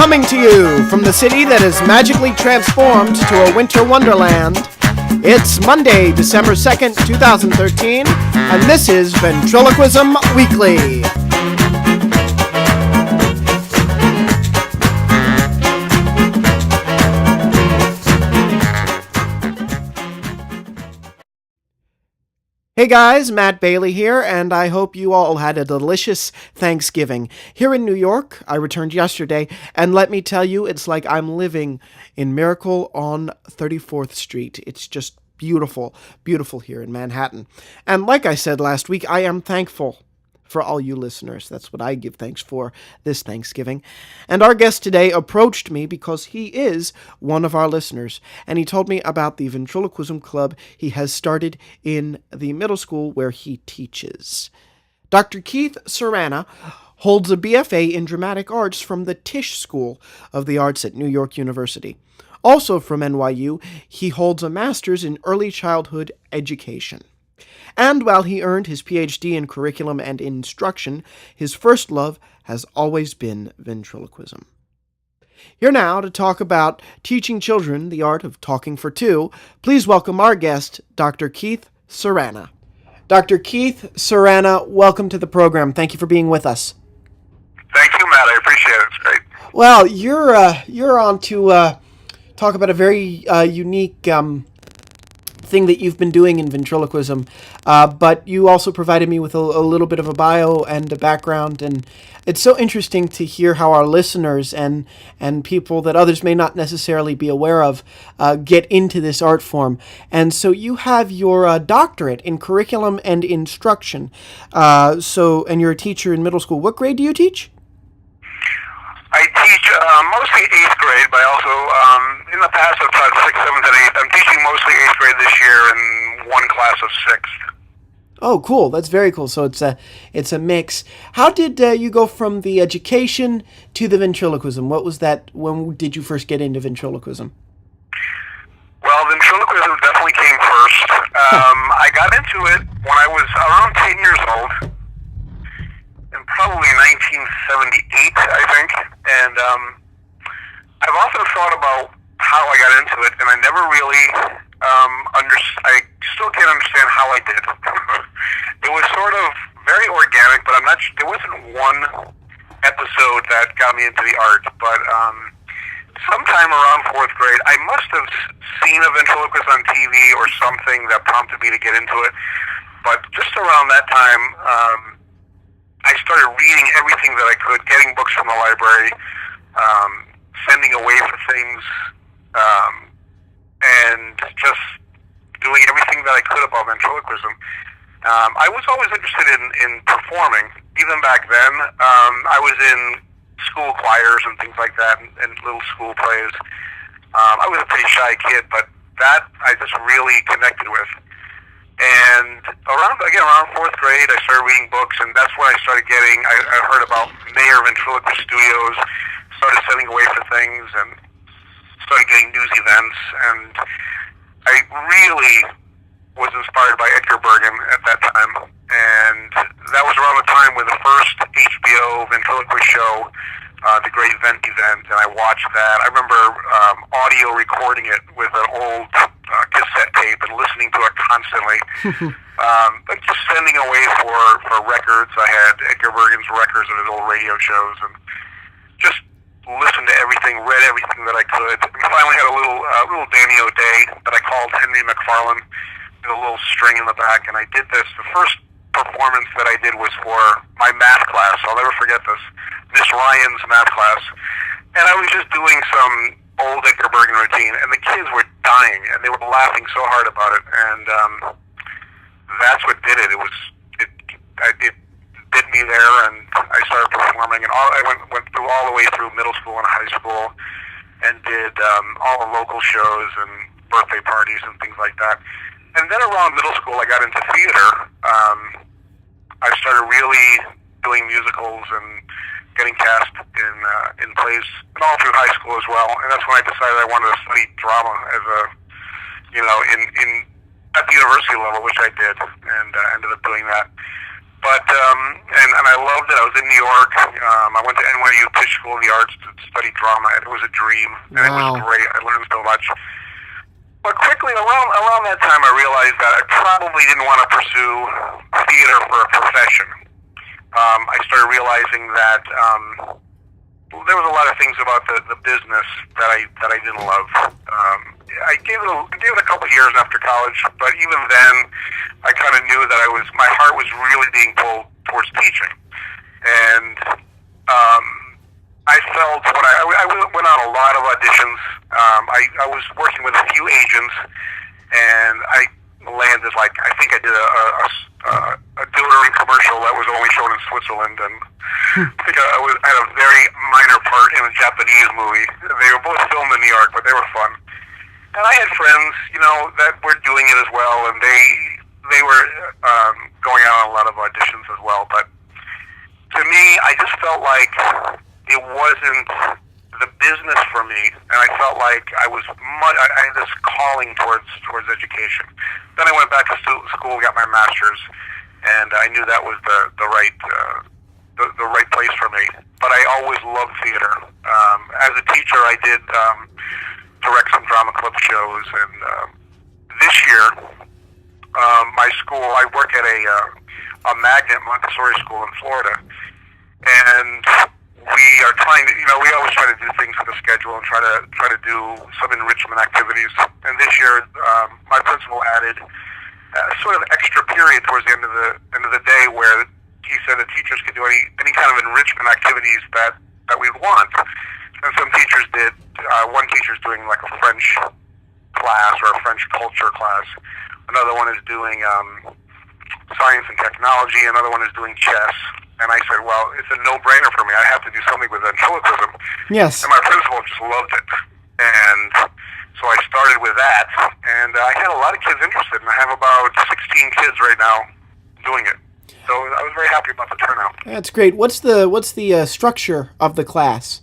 Coming to you from the city that is magically transformed to a winter wonderland, it's Monday, December 2nd, 2013, and this is Ventriloquism Weekly. Hey guys, Matt Bailey here, and I hope you all had a delicious Thanksgiving. Here in New York, I returned yesterday, and let me tell you, it's like I'm living in Miracle on 34th Street. It's just beautiful, beautiful here in Manhattan. And like I said last week, I am thankful for all you listeners. That's what I give thanks for this Thanksgiving. And our guest today approached me because he is one of our listeners, and he told me about the Ventriloquism Club he has started in the middle school where he teaches. Dr. Keith Suranna holds a BFA in Dramatic Arts from the Tisch School of the Arts at New York University. Also from NYU, he holds a master's in early childhood education. And while he earned his PhD in curriculum and instruction, his first love has always been ventriloquism. Here now to talk about teaching children the art of talking for two, please welcome our guest, Dr. Keith Suranna. Dr. Keith Suranna, welcome to the program. Thank you for being with us. Thank you, Matt. I appreciate it. It's great. Well, you're on to talk about a very unique thing that you've been doing in ventriloquism, but you also provided me with a little bit of a bio and a background, and it's so interesting to hear how our listeners and people that others may not necessarily be aware of get into this art form. And so you have your doctorate in curriculum and instruction, and you're a teacher in middle school. What grade do you teach? I teach mostly 8th grade, but also in the past I've taught 6th, 7th, and 8th. I'm teaching mostly 8th grade this year and one class of 6th. Oh, cool. That's very cool. So it's a mix. How did you go from the education to the ventriloquism? What was that? When did you first get into ventriloquism? Well, ventriloquism definitely came first. I got into it when I was around 10 years old, in probably 1978, I think. And I've often thought about how I got into it, and I never really I still can't understand how I did. It was sort of very organic, but there wasn't one episode that got me into the art. But sometime around 4th grade, I must have seen a ventriloquist on TV or something that prompted me to get into it. But just around that time, I started reading everything that I could, getting books from the library, sending away for things, and just doing everything that I could about ventriloquism. I was always interested in performing. Even back then, I was in school choirs and things like that, and little school plays. I was a pretty shy kid, but that I just really connected with. And around 4th grade, I started reading books, and that's when I started getting, I heard about Mayor Ventriloquist Studios, started sending away for things, and started getting news events, and I really was inspired by Edgar Bergen at that time, and that was around the time with the first HBO ventriloquist show, The Great Vent Event, and I watched that. I remember audio recording it with an old cassette tape and listening to it constantly. But just sending away for records. I had Edgar Bergen's records of his old radio shows, and just listened to everything, read everything that I could. We finally had a little Danny O'Day that I called Henry McFarlane, with a little string in the back, and I did this. The first performance that I did was for my math class. I'll never forget this. Miss Ryan's math class. And I was just doing some old Edgar Bergen routine, and the kids were dying, and they were laughing so hard about it, and that's what did it. It bit me there, and I started performing, and I went through all the way through middle school and high school, and did all the local shows and birthday parties and things like that. And then around middle school, I got into theater. I started really doing musicals and getting cast in plays, and all through high school as well. And that's when I decided I wanted to study drama as at the university level, which I did, and ended up doing that. But and I I loved it. I was in New York. I went to NYU Tisch School of the Arts to study drama. It was a dream, and it was Wow. great. I learned so much. But quickly, around that time, I realized that I probably didn't want to pursue theater for a profession. I started realizing that there was a lot of things about the business that I didn't love. I gave it a couple of years after college, but even then, I kind of knew that my heart was really being pulled towards teaching, and I felt I went on a lot of auditions. I was working with a few agents, and I landed I think I did a deodorant commercial that was only shown in Switzerland, and I think I had a very minor part in a Japanese movie. They were both filmed in New York, but they were fun. And I had friends, that were doing it as well, and they were going out on a lot of auditions as well. But to me, I just felt like it wasn't the business for me, and I felt like I had this calling towards education. Then I went back to school, got my master's, and I knew that was the right place for me. But I always loved theater. As a teacher, I did direct some drama club shows, and this year, my school, I work at a magnet Montessori school in Florida, and we are trying to, we always try to do things with the schedule and try to do some enrichment activities. And this year, my principal added sort of extra period towards the end of the day where he said that teachers could do any kind of enrichment activities that we'd want. And some teachers did. One teacher's doing like a French class or a French culture class. Another one is doing science and technology. Another one is doing chess. And I said, well, it's a no-brainer for me. I have to do something with ventriloquism. Yes. And my principal just loved it. And so I started with that. And I had a lot of kids interested. And I have about 16 kids right now doing it. So I was very happy about the turnout. That's great. What's the structure of the class?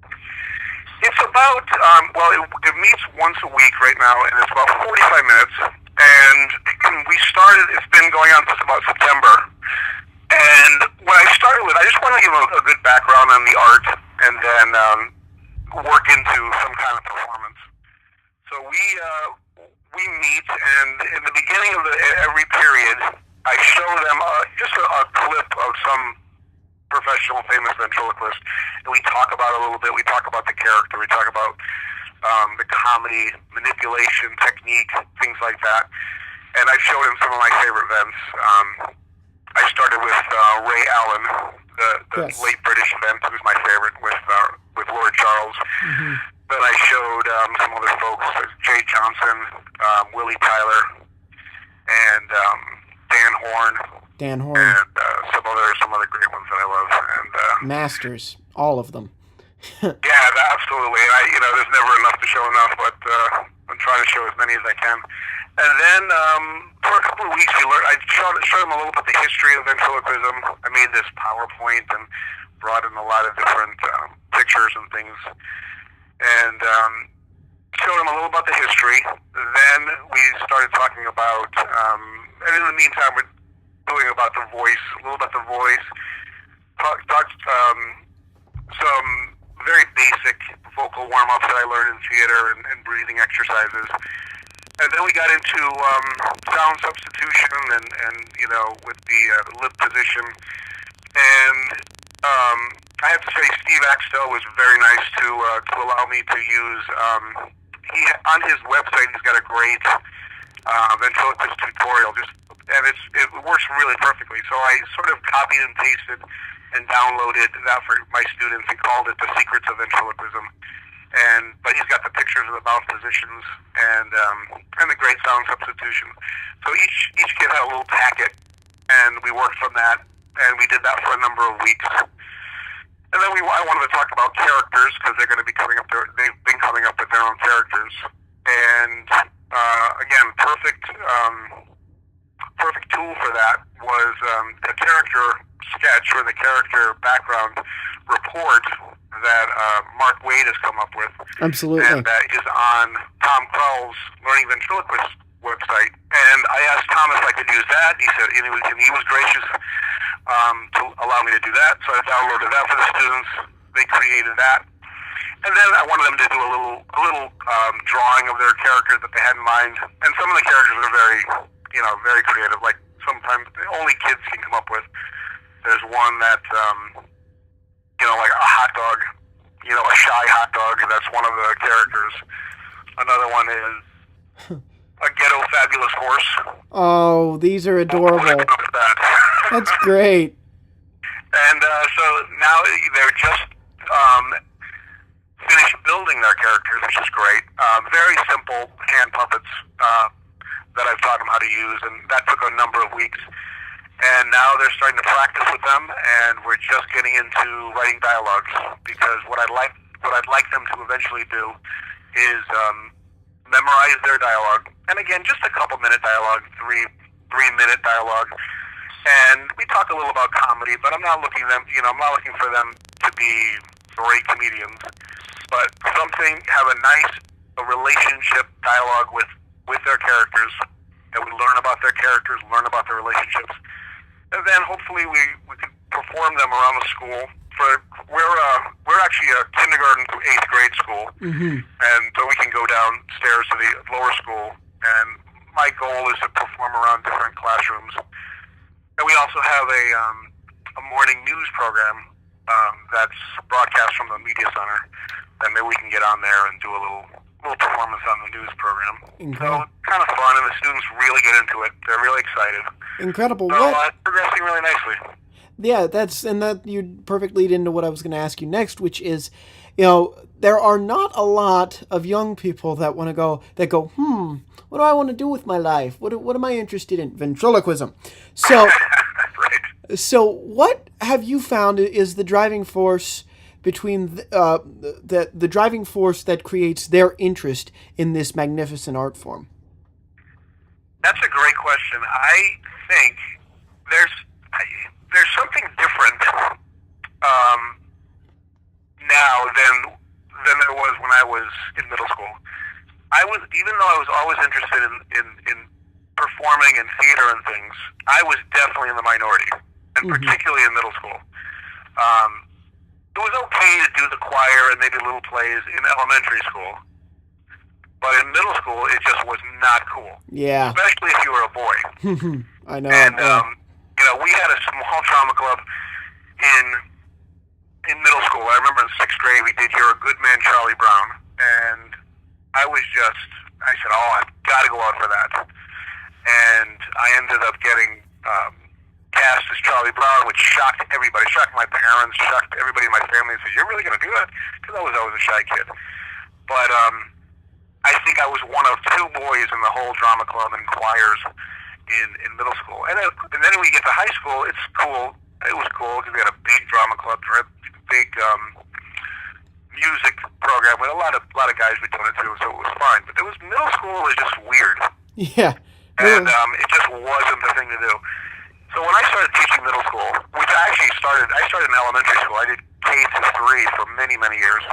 It's about, it meets once a week right now, and it's about 45 minutes. And it's been going on since about September. And what I started with, I just want to give a good background on the art, and then work into some kind of performance. So we meet, and in the beginning of every period, I show them just a clip of some professional, famous ventriloquist, and we talk about it a little bit. We talk about the character. We talk about the comedy, manipulation, technique, things like that. And I showed him some of my favorite vents. I started with Ray Allen, the Yes. late British vent, who's my favorite, with Lord Charles. Mm-hmm. Then I showed some other folks, Jay Johnson, Willie Tyler, and Dan Horn, and some other great ones that I love, and masters, all of them. yeah, absolutely. And there's never enough to show enough, but I'm trying to show as many as I can. And then for a couple of weeks, I showed them a little bit the history of ventriloquism. I made this PowerPoint and brought in a lot of different pictures and things, and showed them a little about the history. Then we started talking about, and in the meantime, we're doing about the voice, a little about the voice. Talked some very basic vocal warm-ups that I learned in theater and breathing exercises. And then we got into sound substitution and with the lip position. And I have to say, Steve Axtell was very nice to allow me to use. On his website, he's got a great ventriloquist tutorial, and it works really perfectly. So I sort of copied and pasted and downloaded that for my students and called it The Secrets of Ventriloquism. But he's got the pictures of the mouth positions and the great sound substitution. So each kid had a little packet, and we worked from that, and we did that for a number of weeks. And then I wanted to talk about characters because they're going to be they've been coming up with their own characters. And again, perfect tool for that was the character sketch or the character background report that Mark Wade has come up with. Absolutely. And that is on Tom Krell's Learning Ventriloquist website. And I asked Tom if I could use that. He said he was gracious. to allow me to do that. So I downloaded that for the students. They created that. And then I wanted them to do a little drawing of their characters that they had in mind. And some of the characters are very, very creative. Like sometimes only kids can come up with. There's one that, like a hot dog, a shy hot dog. That's one of the characters. Another one is a ghetto fabulous horse. Oh, these are adorable. That's great. And so now they're just finished building their characters, which is great. Very simple hand puppets that I've taught them how to use, and that took a number of weeks. And now they're starting to practice with them, and we're just getting into writing dialogues, because what I'd like them to eventually do is memorize their dialogue. And again, just a couple minute dialogue, three-minute dialogue. And we talk a little about comedy, but I'm not looking for them to be great comedians, but have a relationship dialogue with their characters, that we learn about their characters, learn about their relationships, and then hopefully we can perform them around the school. We're actually a kindergarten through 8th grade school, and so we can go downstairs to the lower school, and my goal is to perform around different classrooms. And we also have a morning news program that's broadcast from the media center, and maybe we can get on there and do a little performance on the news program. So it's kind of fun, and the students really get into it. They're really excited. Incredible. So it's progressing really nicely. Yeah, that you perfectly lead into what I was going to ask you next, which is, there are not a lot of young people that go, what do I want to do with my life? What am I interested in? Ventriloquism. So, right. So what have you found is the driving force between the driving force that creates their interest in this magnificent art form? That's a great question. I think there's something different now than there was when I was in middle school. Even though I was always interested in performing and theater and things, I was definitely in the minority, and particularly in middle school. It was okay to do the choir and maybe little plays in elementary school, but in middle school it just was not cool. Yeah. Especially if you were a boy. I know. And we had a small drama club in middle school. I remember in 6th grade we did "You're a Good Man, Charlie Brown," and I said, I've got to go out for that. And I ended up getting cast as Charlie Brown, which shocked everybody, shocked my parents, shocked everybody in my family. Said, "You're really going to do that?" Because I was always a shy kid. But I think I was one of 2 boys in the whole drama club and choirs in middle school. And then when you get to high school, it's cool. It was cool because we had a big drama club, big music program with a lot of guys were doing it too, so it was fine. But middle school was just weird. Yeah. And it just wasn't the thing to do. So when I started teaching middle school, which I started in elementary school. I did K through 3 for many, many years.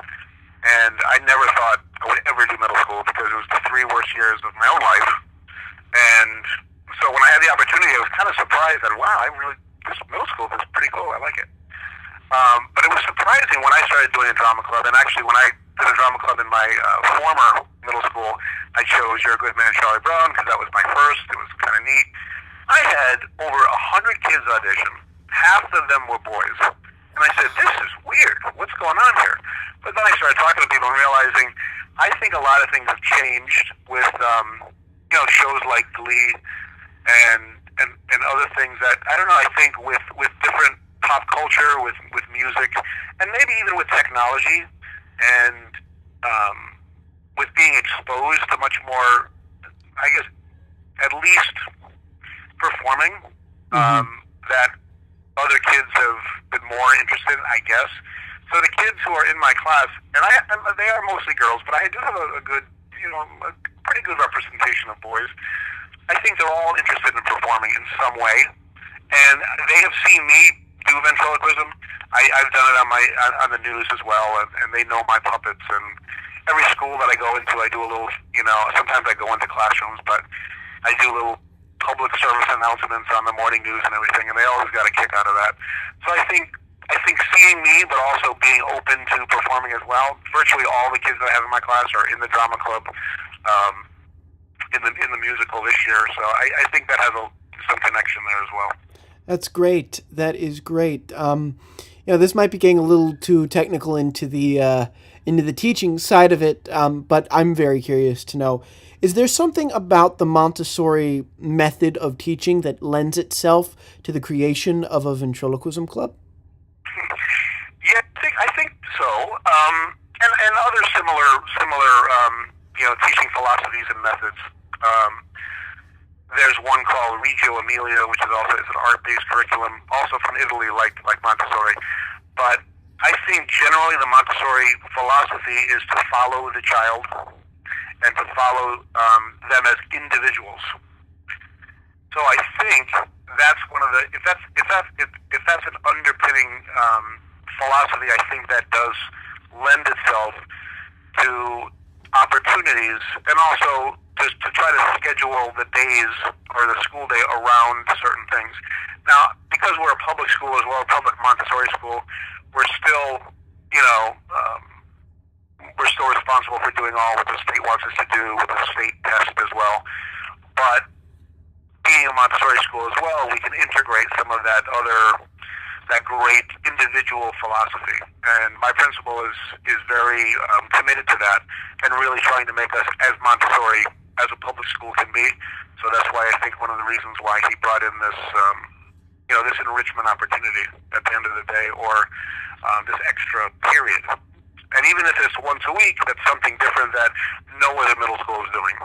And I never thought I would ever do middle school because it was the 3 worst years of my own life. And so when I had the opportunity, I was kind of surprised that, wow, this middle school is pretty cool. I like it. But it was surprising when I started doing a drama club. And actually, when I did a drama club in my former middle school, I chose "You're a Good Man, Charlie Brown" because that was my first. It was kind of neat. I had over 100 kids audition. Half of them were boys. And I said, this is weird. What's going on here? But then I started talking to people and realizing I think a lot of things have changed with shows like Glee and other things that, I don't know, I think with different pop culture, with music, and maybe even with technology, and with being exposed to much more, I guess, at least performing, that other kids have been more interested in, I guess. So the kids who are in my class, and they are mostly girls, but I do have a good, a pretty good representation of boys. I think they're all interested in performing in some way, and they have seen me do ventriloquism. I've done it on the news as well, and they know my puppets. And every school that I go into, I do a little, sometimes I go into classrooms, but I do little public service announcements on the morning news and everything, and they always got a kick out of that. So I think seeing me, but also being open to performing as well. Virtually all the kids that I have in my class are in the drama club, in the musical this year. So I think that has some connection there as well. That's great. That is great. This might be getting a little too technical into the teaching side of it, but I'm very curious to know: is there something about the Montessori method of teaching that lends itself to the creation of a ventriloquism club? Yeah, I think so. And other similar teaching philosophies and methods. There's one called Reggio Emilia, which is also an art-based curriculum, also from Italy, like Montessori. But I think generally the Montessori philosophy is to follow the child and to follow them as individuals. So I think that's one of the if that's an underpinning philosophy, I think that does lend itself to opportunities, and also just to try to schedule the days or the school day around certain things. Now, because we're a public school as well, a public Montessori school, we're still, we're still responsible for doing all what the state wants us to do with the state test as well. But being a Montessori school as well, we can integrate some of that great individual philosophy. And my principal is very committed to that and really trying to make us as Montessori as a public school can be. So that's why I think one of the reasons why he brought in this, this enrichment opportunity at the end of the day, or this extra period. And even if it's once a week, that's something different that no other middle school is doing.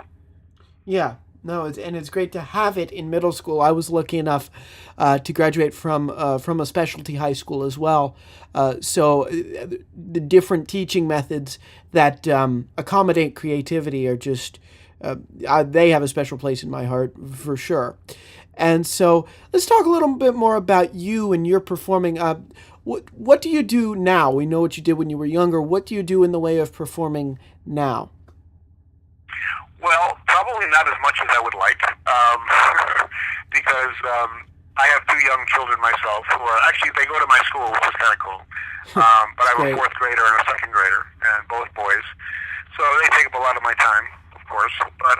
Yeah. No, it's great to have it in middle school. I was lucky enough to graduate from a specialty high school as well. So the different teaching methods that accommodate creativity are just they have a special place in my heart for sure. And so let's talk a little bit more about you and your performing. What do you do now? We know what you did when you were younger. What do you do in the way of performing now? Well, probably not as much as I would like, because I have two young children myself who are actually, they go to my school, which is kind of cool. But I have a fourth grader and a second grader, and both boys. So they take up a lot of my time, of course. But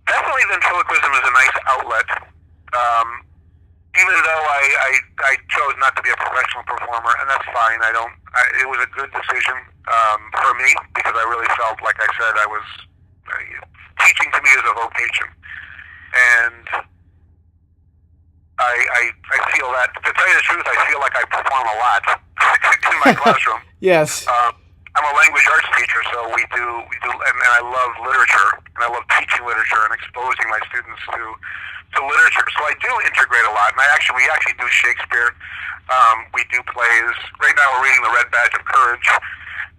definitely ventriloquism is a nice outlet. Even though I chose not to be a professional performer, and that's fine. It was a good decision for me, because I really felt, like I said, teaching to me is a vocation. And I feel that, to tell you the truth, I feel like I perform a lot in my classroom. Yes. I'm a language arts teacher, so we do, and I love literature, and I love teaching literature and exposing my students to literature. So I do integrate a lot, and we actually do Shakespeare. We do plays. Right now we're reading The Red Badge of Courage,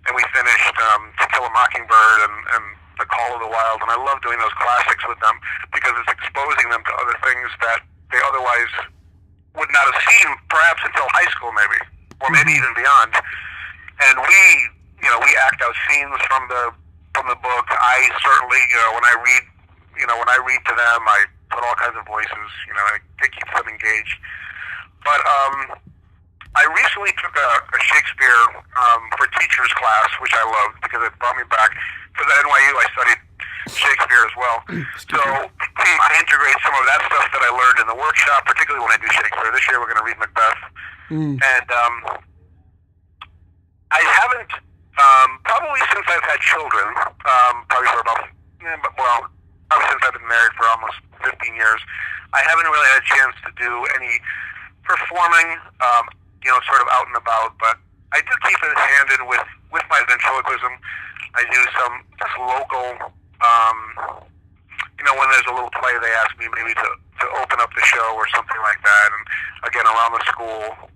and we finished To Kill a Mockingbird and The Call of the Wild, and I love doing those classics with them because it's exposing them to other things that they otherwise would not have seen, perhaps until high school maybe, or maybe even beyond. And we act out scenes from the book. I certainly, when I read to them, I put all kinds of voices, it keeps them engaged. But I recently took a Shakespeare for teachers class, which I loved because it brought me back. Because at NYU I studied Shakespeare as well. So I integrate some of that stuff that I learned in the workshop, particularly when I do Shakespeare. This year we're going to read Macbeth. And I haven't, probably since I've had children, probably since I've been married for almost 15 years, I haven't really had a chance to do any performing, sort of out and about, but I do keep it handed with my ventriloquism. I do some just local, when there's a little play, they ask me maybe to open up the show or something like that. And again, around the school,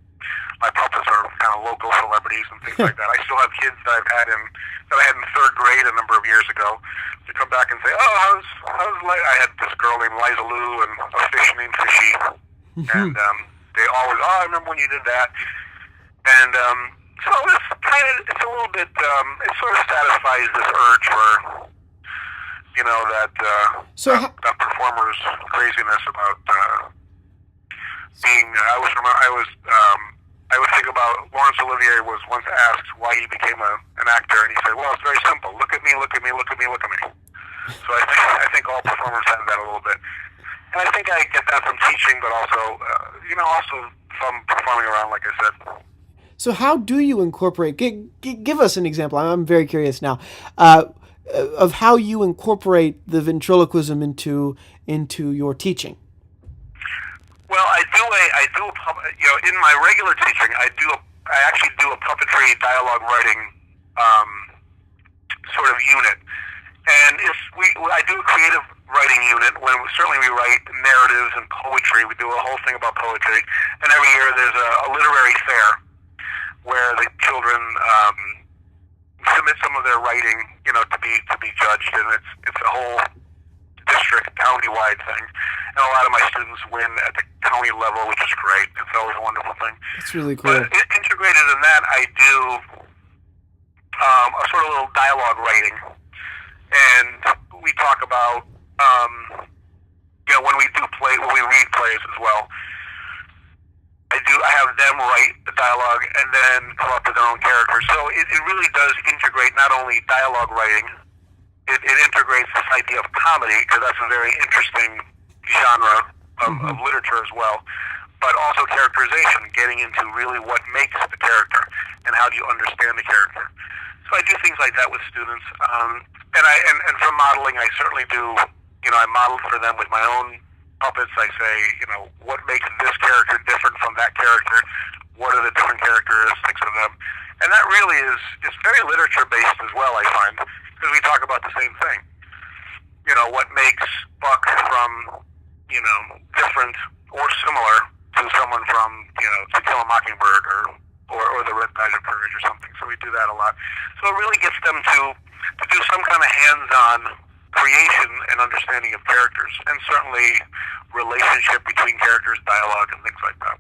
my puppets are kind of local celebrities and things like that. I still have kids that I had in third grade a number of years ago to come back and say, "Oh, I had this girl named Liza Lou and a fish named Fishy," and they always, "Oh, I remember when you did that." And so it's a little bit, it sort of satisfies this urge So, that performer's craziness about being. I would think about Laurence Olivier was once asked why he became an actor, and he said, "Well, it's very simple. Look at me, look at me, look at me, look at me." So I think all performers have that a little bit, and I think I get that from teaching, but also also from performing around, like I said. so how do you incorporate? Give us an example. I'm very curious now of how you incorporate the ventriloquism into your teaching. Well, in my regular teaching, I actually do a puppetry dialogue writing sort of unit, and I do a creative writing unit when certainly we write narratives and poetry. We do a whole thing about poetry, and every year there's a literary fair where the children submit some of their writing, to be judged, and it's a whole district, county-wide thing. And a lot of my students win at the county level, which is great. It's always a wonderful thing. That's really cool. But integrated in that, I do a sort of little dialogue writing, and we talk about when we read plays as well. I have them write the dialogue and then come up with their own characters. So it really does integrate not only dialogue writing, it integrates this idea of comedy, because that's a very interesting genre of literature as well, but also characterization, getting into really what makes the character and how do you understand the character. So I do things like that with students, and from modeling, I certainly do. I modeled for them with my own puppets. I say, what makes this character different from that character? What are the different characteristics of them? And that really is very literature based as well, I find, because we talk about the same thing. What makes Buck from, different or similar to someone from, To Kill a Mockingbird or The Red Badge of Courage or something. So we do that a lot. So it really gets them to do some kind of hands-on creation and understanding of characters, and certainly relationship between characters, dialogue, and things like that.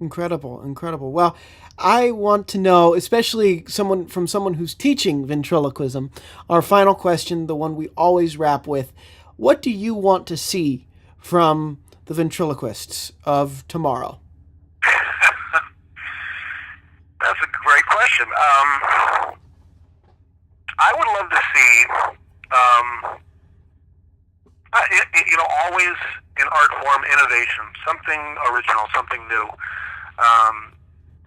Incredible, incredible. Well, I want to know, especially from someone who's teaching ventriloquism, our final question, the one we always wrap with, what do you want to see from the ventriloquists of tomorrow? That's a great question. I would love to see, always in art form innovation, something original, something new.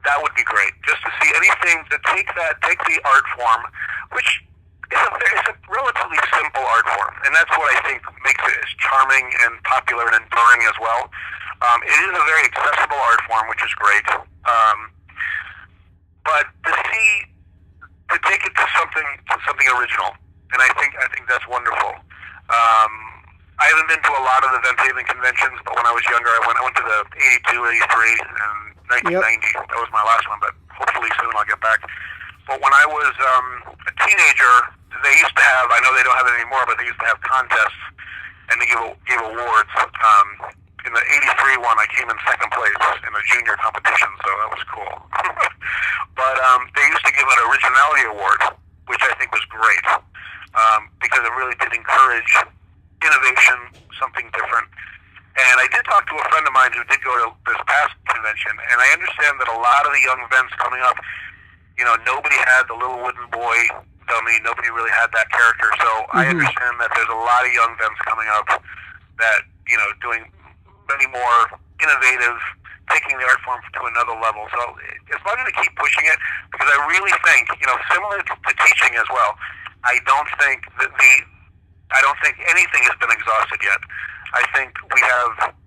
That would be great. Just to see anything to take the art form, which is a relatively simple art form, and that's what I think makes it as charming and popular and enduring as well. It is a very accessible art form, which is great. But to take it to something original, and I think that's wonderful. I haven't been to a lot of the Ventriloquism conventions, but when I was younger, I went to the 82, 83, and 1990. Yep. That was my last one, but hopefully soon I'll get back. But when I was a teenager, they used to have, I know they don't have it anymore, but they used to have contests, and they gave awards. In the 83 one, I came in second place in a junior competition, so that was cool. But they used to give an originality award, which I think was great, because it really did encourage innovation, something different. And I did talk to a friend of mine who did go to this past convention, and I understand that a lot of the young vents coming up, nobody had the little wooden boy dummy, nobody really had that character. So I understand that there's a lot of young vents coming up that, doing many more innovative, taking the art form to another level. So it's better to keep pushing it, because I really think, similar to teaching as well, I don't think anything has been exhausted yet. I think we have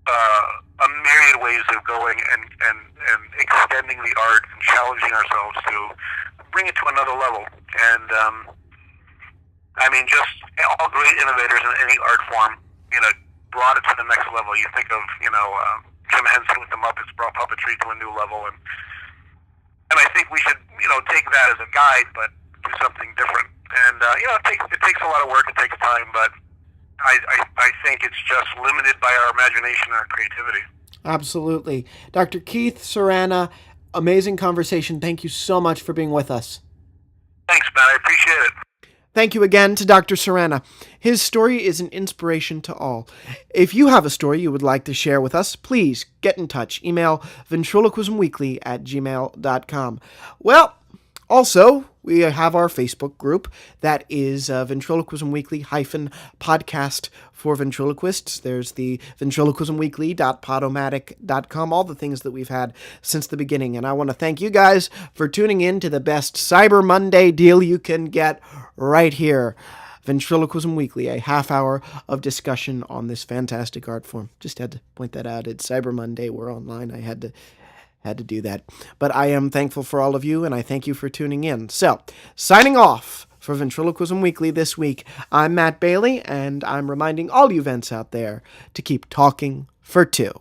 a myriad ways of going and extending the art and challenging ourselves to bring it to another level. And just all great innovators in any art form, brought it to the next level. You think of Jim Henson with the Muppets brought puppetry to a new level, and I think we should take that as a guide, but do something different. And it takes a lot of work, it takes time, but I think it's just limited by our imagination and our creativity. Absolutely. Dr. Keith Suranna, amazing conversation. Thank you so much for being with us. Thanks, Matt. I appreciate it. Thank you again to Dr. Suranna. His story is an inspiration to all. If you have a story you would like to share with us, please get in touch. Email ventriloquismweekly@gmail.com. Well, also, we have our Facebook group that is Ventriloquism Weekly -podcast for ventriloquists. There's the ventriloquismweekly.podomatic.com, all the things that we've had since the beginning. And I want to thank you guys for tuning in to the best Cyber Monday deal you can get right here. Ventriloquism Weekly, a half hour of discussion on this fantastic art form. Just had to point that out. It's Cyber Monday. We're online. I had to do that. But I am thankful for all of you, and I thank you for tuning in. So, signing off for Ventriloquism Weekly this week, I'm Matt Bailey, and I'm reminding all you vents out there to keep talking for two.